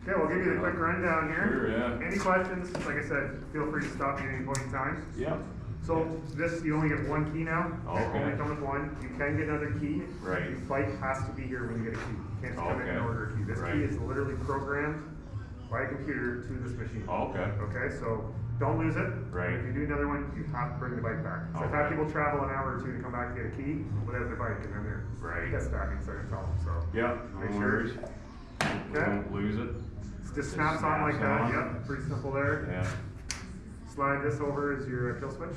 Okay, we'll give you the quick rundown here. Sure, yeah. Any questions? Like I said, feel free to stop me at any point in time. Yeah. So this, you only get one key now. Okay. Only come with one. You can get another key. Right. Your bike has to be here when you get a key. You can't just come in and order a key. This Right. key is literally programmed by a computer to this machine. Okay. Okay, so don't lose it. Right. If you do another one, you have to bring the bike back. So I've had people travel an hour or two to come back and get a key without their bike, and then they're pissed at me, so I can tell them. So Yeah, make no sure. worries. We don't lose it. It just snaps on like that. Yep, pretty simple there. Yeah. Slide this over as your kill switch.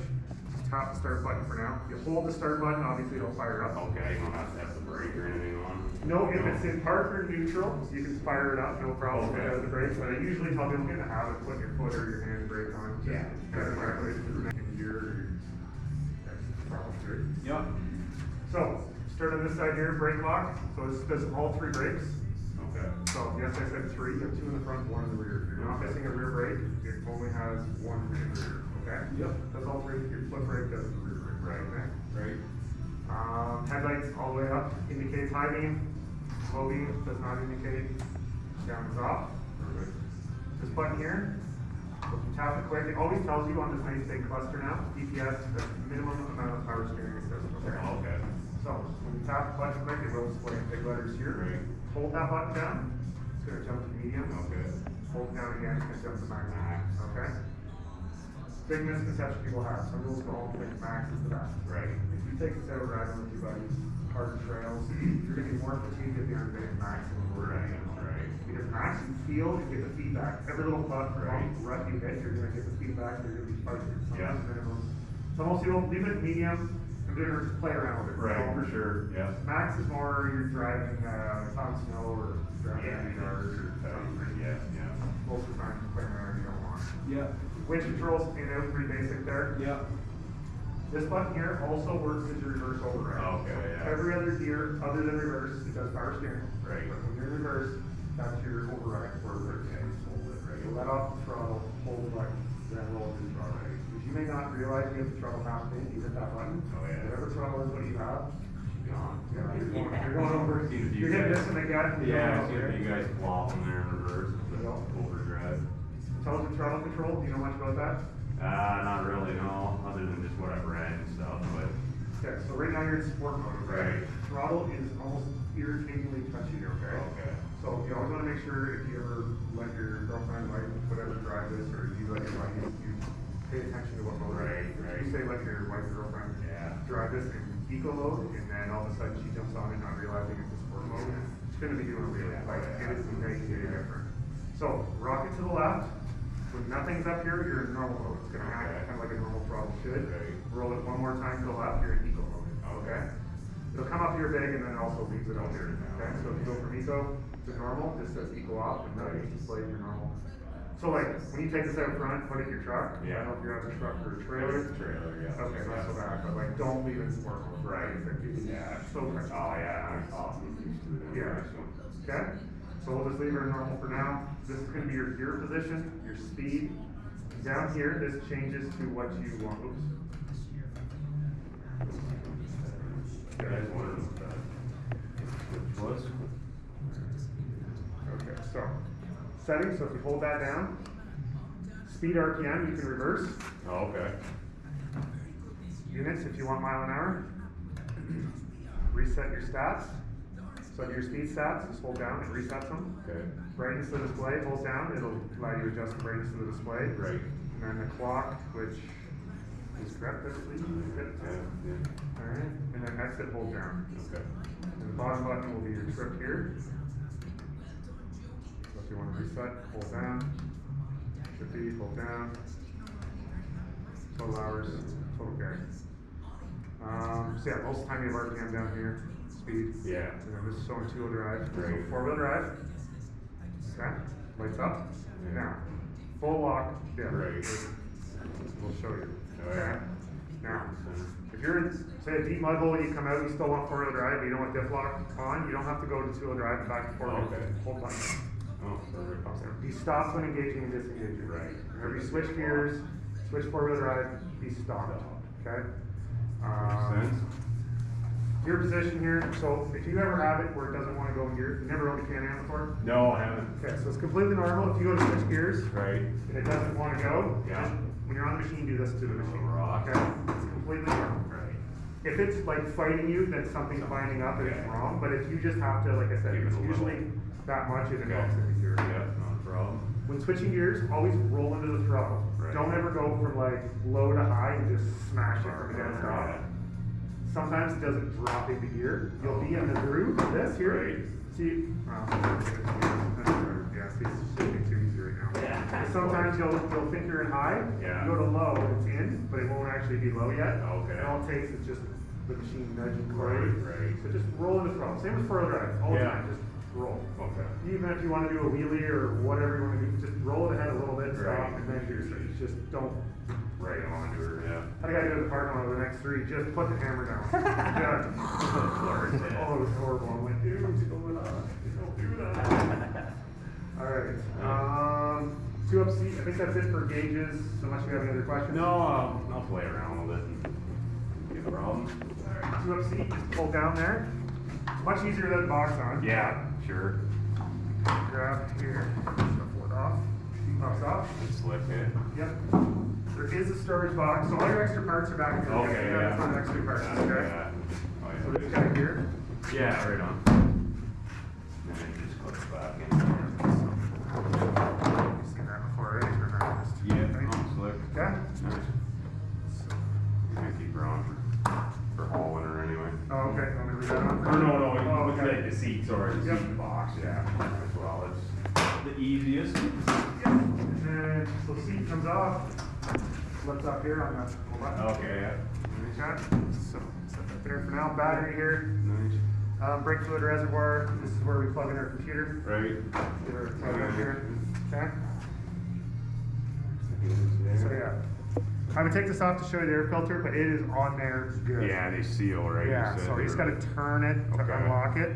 Just tap the start button for now. You hold the start button, obviously it'll fire up. Okay, you don't have to have the brake or anything on. No, if it's in park or neutral, you can fire it up, no problem Okay. without the brakes. But I usually tell people get in the habit of putting your foot or your hand brake on. Yeah. In gear. Yeah. So, start on this side here, brake lock. So this does all three brakes. Okay. So yes, I said three, you have two in the front, one in the rear. If you're not missing a rear brake, it only has one in the rear, okay? Yep. Does all three, your foot brake does the rear brake, Right. okay? Right. Headlights all the way up, indicates high beam, low beam does not indicate, down is off. Perfect. This button here, if you tap it quick, it always tells you on this nice big cluster now, DPS, the minimum amount of power steering assist, okay? Okay. So, when you tap the button quick, it will display in big letters here. Right. Hold that button down, it's gonna jump to medium. Okay. Hold it down again, it's gonna jump to max. Okay? Big misconception people have, some people go think max is the best. Right. If you take this out riding with your buddies, hard trails, you're gonna be more fatigued if you're on getting max than you were. Right. Because max, you feel, you get the feedback. Every little rut you hit, you're gonna get the feedback, you're gonna be fighting. Yeah. Minimum. So most people leave it medium, and they're gonna just play around with it. Right, So for sure, yeah. max is more you're driving on snow or driving in the yard or something. Yeah, yeah. Most of the time, you're playing around, you don't want. Yeah. Winch controls in out, pretty basic there. Yeah. This button here also works as your reverse override. Okay, yeah. Every other gear other than reverse, it does power steering. Right. But when you're in reverse, that's your override for reverse. Okay, hold it, right. You let off the throttle, hold the button, then roll the throttle. Because you may not realize you have the throttle half in, you hit that button. Oh, yeah. Whatever throttle is what you have, Gone. yeah, you're going over. Seen a few You're getting guys- this in the gut. and you're Yeah, I've going seen a over. few guys flopping there in reverse, with the overdrive. Intelligent throttle control, do you know much about that? Not really, no, other than just what I've read and stuff, but. Okay, so right now you're in sport mode, okay? Right. Throttle is almost irritatingly touchy, okay? Okay. So you always wanna make sure if you ever let your girlfriend, wife, whatever drive this, or you let your wife, you pay attention to what mode. Right, right. You say let your wife or girlfriend drive this in eco mode, and then all of a sudden she jumps on it not realizing it's a sport mode. She's gonna be doing really, like, it is very different. So, rock it to the left. When nothing's up here, you're in normal mode. It's gonna act kind of like a normal throttle should. Okay. Roll it one more time to the left, you're in eco mode. Okay. It'll come up here big and then it also leaves it out here. Okay, so if you go from eco to normal, this says eco off and nothing's displayed your normal. So like, when you take this out front, put it in your truck. Yeah. I don't know if you have a truck or a trailer. Trailer, yeah. Okay, not so bad, but like, don't leave it in sport mode. Right. Yeah. So touchy. Oh, yeah, I'm awesome used to it. Yeah. Okay, so we'll just leave her in normal for now. This is gonna be your gear position, your speed. Down here, this changes to what you want. Oops. That's one of the, which was? Okay, so settings, so if you hold that down, speed RPM, you can reverse. Oh, okay. Units, if you want mile an hour. Reset your stats. So your speed stats, just hold down, it resets them. Okay. Brightness of the display, hold down, it'll allow you to adjust the brightness of the display. Right. And then the clock, which is correct, I believe. Yeah. Alright, and then exit, hold down. Okay. And the bottom button will be your trip here. So if you want to reset, hold down. Should be, hold down. Total hours, total carry. So yeah, most of the time you have RPM down here, speed. Yeah. And then this is showing two-wheel drive. Right. So four-wheel drive. Okay, lights up. Yeah. Now, full lock, yeah. Right. We'll show you. Oh, yeah. Now, if you're in, say, a deep mud hole, you come out, you still want four-wheel drive, but you don't want diff lock on, you don't have to go to two-wheel drive back and forth. Okay. Hold button. Oh, perfect. He stops when engaging and disengaging. Right. Whenever you switch gears, switch four-wheel drive, he stopped. Okay. Makes sense. Gear position here, so if you ever have it where it doesn't want to go in gear, you never owned a Can-Am before? No, I haven't. Okay, so it's completely normal. If you go to switch gears, Right. and it doesn't want to go, Yeah. just, when you're on the machine, do this to the machine. Rock. Okay? It's completely normal. Right. If it's like fighting you, then something's binding up and it's Yeah. wrong, but if you just have to, like I said, Give it it's a little. usually that much, it Okay. involves in the gear. Yeah, not a problem. When switching gears, always roll into the throttle. Right. Don't ever go from like low to high and just smash it from against the Yeah. Sometimes it doesn't drop into gear. You'll be in the groove, this here. Right. See, yeah, see, it's shifting too easy right now. Yeah. But sometimes you'll think you're in high, Yeah. you go to low, it's in, but it won't actually be low yet. Okay. And all it takes is just the machine nudging Right, forward. right. So just roll in the throttle. Same with four-wheel drive, all the Yeah. time, just roll. Okay. Even if you want to do a wheelie or whatever you want to do, just roll it ahead a little bit, stop, Right. and then do just don't. Right on to her, yeah. Had a guy do it at the parking lot over the next three, just put the hammer down. Done. Flirt, yeah. Oh, it was horrible. I'm like, dude, what's going on? Don't do that. Alright, 2 up seat, I think that's it for gauges, unless you have any other questions. No, I'll play around with it and get a problem. Alright, 2 up seat, just pull down there. Much easier than box on. Yeah, sure. Grab here, shuffle it off, pops off. It's slick, eh? Yep. There is a storage box, so all your extra parts are back here. Okay, You got yeah. some extra parts, okay? Yeah. Oh, So yeah. this guy here. Yeah, right on. And then you just click it back in. You've seen that before, right? Or not? Just- Yeah, right? oh, slick. Yeah? Nice. So- You're gonna keep her on for hauling her anyway. Oh, okay, want me to leave that on? Or no, Oh, with okay. like the seats or the Yep. seat box, yeah. As well, it's the easiest. Yep. And then, so seat comes off, flips up here on the little button. Okay, yeah. Okay, so set that there for now. Battery here, Nice. brake fluid reservoir. This is where we plug in our computer. Right. Get our plug in here. Okay. So yeah, I would take this off to show you the air filter, but it is on there good. Yeah, they seal, right? Yeah, so you just gotta turn it to Okay. unlock it.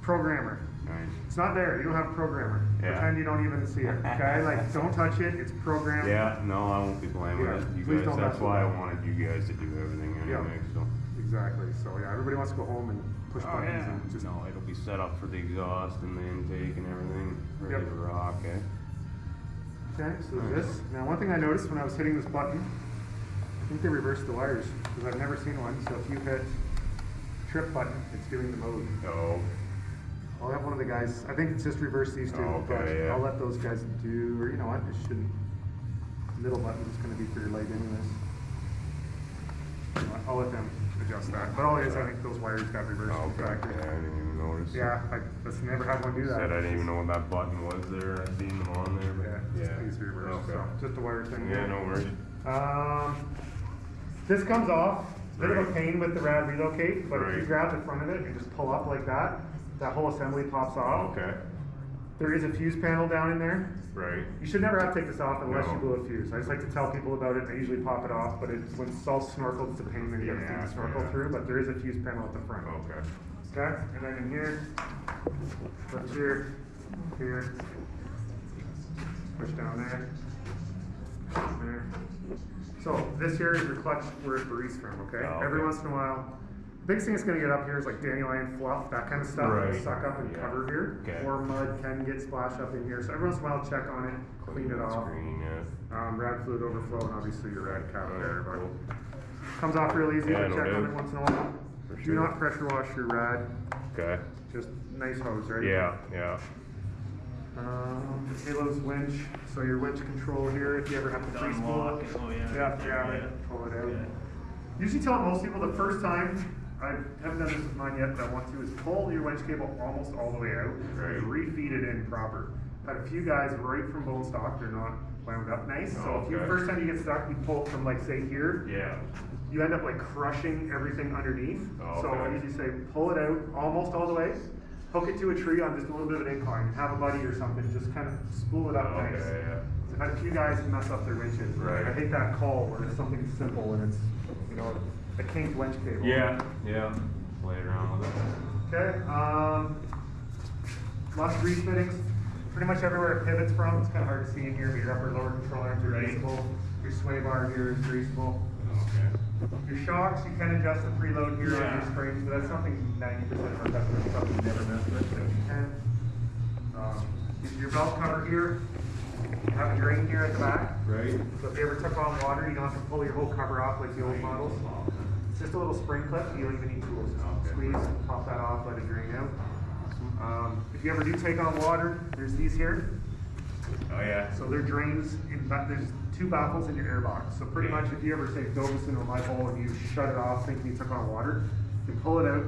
Programmer. Nice. It's not there. You don't have a programmer. Yeah. Pretend you don't even see it. Okay, like don't touch it. It's programmed. Yeah, no, I won't be blaming Yeah, it. You please guys, don't that's mess why I with it. wanted you guys to do everything Yeah. anyway, so. Exactly. So yeah, everybody wants to go home and push Oh, buttons yeah. and just. No, it'll be set up for the exhaust and the intake and everything, ready Yep. to rock, eh? Okay, so Nice. this. Now, one thing I noticed when I was hitting this button, I think they reversed the wires because I've never seen one. So if you hit trip button, it's doing the mode. Oh, I'll have one of the guys. I think it's just reverse these two, Oh, okay, but yeah. I'll let those guys do. Or you know what? It shouldn't. Middle button is going to be for your leg, anyways. You know what, I'll let them adjust that. But all it is, I think those wires got reversed. okay, yeah, I Exactly. didn't even notice. Yeah, I just never had one do that. Said I didn't even know what that button was there, I seen them on there, but. Yeah, just these reverse. Okay. So just a wire thing. Yeah, no worries. This comes off. Bit of a Right. pain with the rad relocate, but if you Right. grab the front of it and just pull up like that, that whole assembly pops off. Okay, There is a fuse panel down in there. right. You should never have to take this off unless No. you blow a fuse. I just like to tell people about it. I usually pop it off, but when it's all snorkeled, it's a pain when you have to take Yeah, the snorkel yeah. through. But there is a fuse panel at the front. Okay. Okay, and then in here, push here, here, push down there, there. So this here is your clutch where it breathes from, okay? Oh, Every okay. once in a while, biggest thing it's gonna get up here is like dandelion fluff, that kind of stuff, Right. that'll suck up and Yeah. cover here. Okay. Or mud can get splashed up in here, so every once in a while check on it, clean it that off. Screen, yeah. Rad fluid overflow and obviously your rad cap Oh, there, but cool. comes off real easy, Yeah, but no check on doubt. it once in a while. For Do sure. not pressure wash your rad, Okay. just nice hose, right? Yeah, yeah. Halo's winch, so your winch control here, if you ever have to free spool. Unlock it. Oh, yeah. Yeah, pull it out. Usually tell most people the first time, I haven't done this with mine yet, but I want to, is pull your winch cable almost all the way out, Right. and refeed it in proper. Had a few guys right from bone stock, they're not wound up nice, so if you, Okay. first time you get stuck, you pull it from like say here, Yeah. you end up like crushing everything underneath. Oh, So I okay. usually say pull it out almost all the way, hook it to a tree on just a little bit of an incline, and have a buddy or something, just kind of spool it up nice. Okay, yeah. I've had a few guys mess up their winches. Right. I hate that call where it's something simple and it's, you know, a kinked winch cable. Yeah, yeah. Play around with it. Okay, lots of grease fittings. Pretty much everywhere it pivots from, it's kind of hard to see in here, but your upper lower control arms are Right. greasable. Your sway bar here is greasable. Okay. Your shocks, you can adjust the preload here on Yeah. your springs, but that's something 90% of our customers probably never mess with, so you can. Your belt cover here, you have a drain here at the back. Right. So if you ever took on water, you don't have to pull your whole cover off like the old models. It's just a little spring clip, you don't even need tools. Just squeeze, pop that off, let it drain out. If you ever do take on water, there's these here. Oh yeah. So they're drains, there's 2 baffles in your air box. So pretty much if you ever say dove into a mud hole and you shut it off thinking you took on water, you pull it out,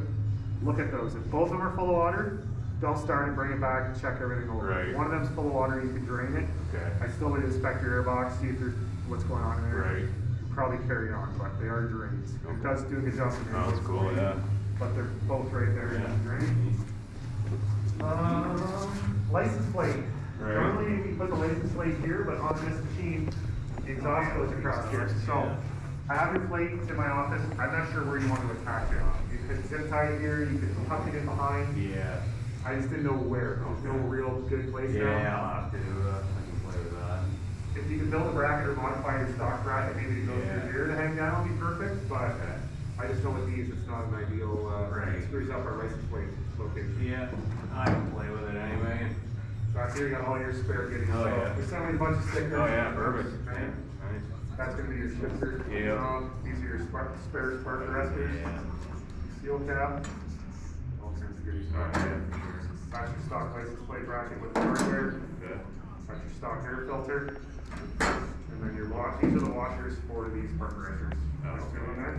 look at those. If both of them are full of water, don't start it, bring it back, and check everything over. Right. If one of them's full of water, you can drain it. Okay. I still would inspect your air box, see if there's what's going on in there. Right. Probably carry on, but they are drains. It does do a good job of Oh, that's cool, yeah. But they're both right there in the drain. License plate. Right. Normally you put the license plate here, but on this machine, the exhaust goes across here. So I have your plate in my office. I'm not sure where you want to attach it. You could zip tie it here, you could tuck it in behind. Yeah. I just didn't know where. There's no real good place now. Yeah, I'll have to, I can play with that. If you can build a bracket or modify your stock bracket, maybe to go through here to hang down would be perfect, but I just know with these, it's not an ideal, it screws up our license plate location. Yeah, I can play with it anyway. Back here, you got all your spare goodies. Oh, So yeah. we sent me a bunch of stickers. Oh yeah, perfect. Okay. Yeah, nice. That's gonna be your shifter. Yeah. These are your spare spark arresters. Yeah. Seal cap. All kinds of goodies. Oh, yeah. That's your stock license plate bracket with the hardware. Okay. That's your stock air filter. And then your these are the washers for these spark arresters. That's still in there.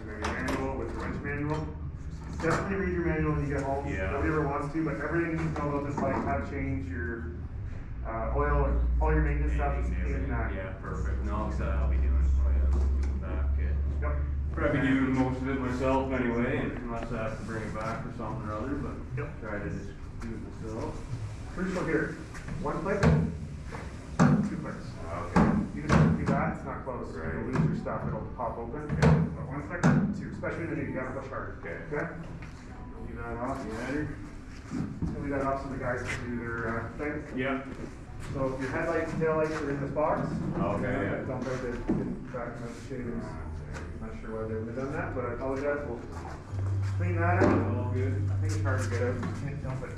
And then your manual with your wrench manual. Definitely read your manual when you get home. Yeah. Nobody ever wants to, but everything you need to know about this bike, how to change your oil, and all your maintenance stuff is in that. Yeah, perfect. No, so I'll be doing it back. Yep. Probably doing most of it myself anyway, unless I have to bring it back for something or other, but Yep. try to just do it myself. Crucial here. 1 click, 2 clicks. Okay. You just do that, it's not close. Right. You'll lose your stuff, it'll pop open. But 1 click, 2, especially in the new, you gotta push hard. Okay. Okay? Leave that off. Leave that off so the guys can do their thing. Yeah. So if your headlights, taillights are in this box. Okay, yeah. Don't break the back of the shavings. I'm not sure why they would have done that, but I apologize. We'll clean that out. All good. I think it's hard to get out. You can't dump it.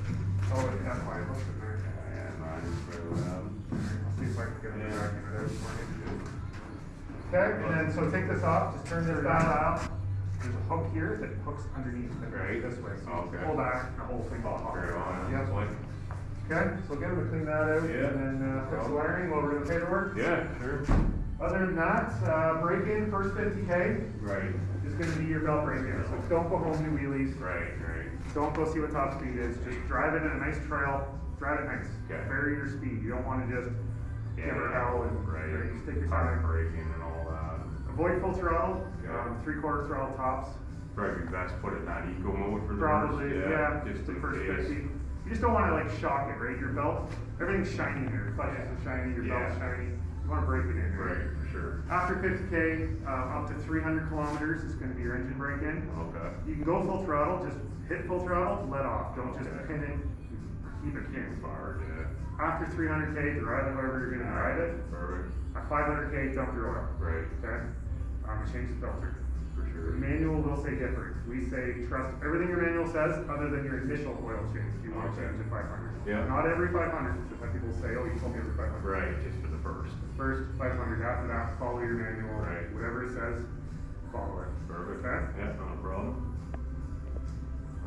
Oh, it has my hook in there. Yeah, mine is very loud. I'll see if I can get it back in it out for you. Okay, and then so take this off, just turn this dial out. There's a hook here that hooks underneath it, Right. this way. So Okay. pull back, the whole thing will pop. Very on. Yep. Like, Okay, so get them to clean that out, Yeah. and then fix the wiring while we're in the paperwork. yeah, sure. Other than that, break-in, first 50K Right. is gonna be your belt break-in. So don't go home do wheelies. Right, right. Don't go see what top speed is. Just drive it in a nice trail. Drive it nice. Okay. Vary your speed. You don't want to just give her hell and right. just take your Hard time. braking and all that. Avoid full throttle. Yeah. 3/4 throttle tops. Probably best put it in that eco mode for the Probably, first, yeah. just the in first case. 50. You just don't want to like shock it, right? Your belt, everything's shiny here. Your clutches are shiny. Your belt's Yeah. shiny. You want to break it in. Right, for sure. After 50K, up to 300 kilometers is going to be your engine break-in. Okay. You can go full throttle, just hit full throttle, let off. Don't just Okay. pin it, keep it pinned. Far, yeah. After 300K, drive it however you're gonna drive it. Perfect. At 500K, dump your oil. Right, Okay? Change the filter. for sure. The manual will say different. We say trust everything your manual says, other than your initial oil change. You want to Okay. change to 500. Yeah. Not every 500. So when people say, oh, you told me every 500. Right, just for the first. First 500. After that, follow your manual. Right. Whatever it says, follow it. Perfect. Okay? Yeah, not a problem.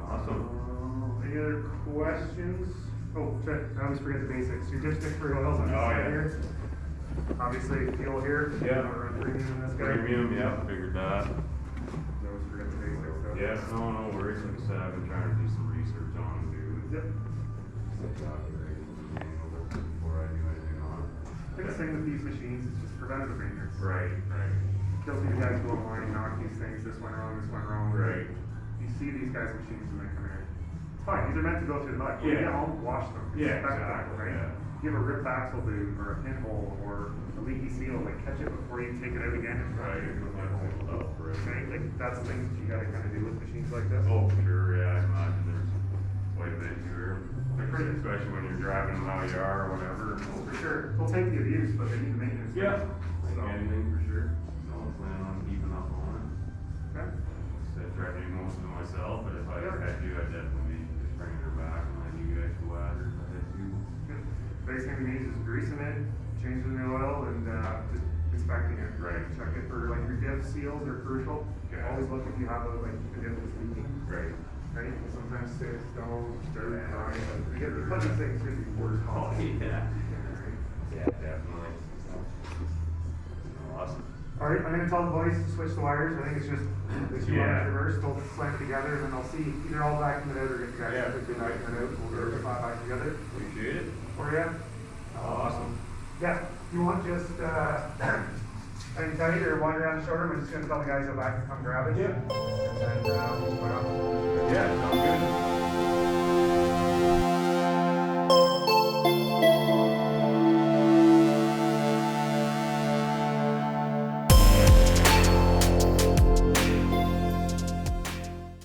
Awesome. Any other questions? Oh, check. I always forget the basics. Your dipstick for oils on this Oh, side yeah. here. Obviously, fuel here. Yeah. Run premium in this guy. Premium, yeah, figured that. I always forget the basics. So. Yeah, no worries. Like I said, I've been trying to do some research on it, dude. Yep. Before I do anything on it. Biggest thing with these machines is just preventative maintenance. Right, right. Kills me the guys go online and knock these things. This went wrong. This went wrong. Right. You see these guys' machines when they come in. It's fine. These are meant to go through the mud. When you Yeah. get home, wash them. Yeah, Expect that, exactly, right? yeah. You have a ripped axle boot or a pinhole or a leaky seal, like catch it before you take it out again. And Right. Oh, right. Right? Like that's things you gotta kind of do with machines like this. Oh, for sure, yeah, I imagine there's quite a bit here. Especially when you're driving them how you are or whatever. For sure. They'll take the abuse, but they need the maintenance. Yeah. So, Anything for sure. plan on keeping up on it. Okay. So I try to do most of it myself, but if I had to, I'd definitely be just bringing her back and letting you guys go at her if I had to. Good. Biggest thing we need is greasing it, changing the oil, and just inspecting it. Right. Check it for like your diff seals are crucial. Okay. Always look if you have a like the diff is leaking. Right. Right? Sometimes sticks, stones, dirt, grime, but you get the funny things really before it's Oh, called. yeah. Right. Yeah, definitely. Awesome. Alright, I'm gonna tell the boys to switch the wires. I think it's just the two Yeah. wires reversed, they'll clamp together, and then I'll see either I'll vacuum it out or get the guys Yeah. to vacuum it out. We'll get it back together Appreciate it. for you. Awesome. Yeah, you want just hang tight or wander around the shoulder? We're just gonna tell the guys go back and come grab it. Yeah. And then we'll go out. Yeah, sounds good.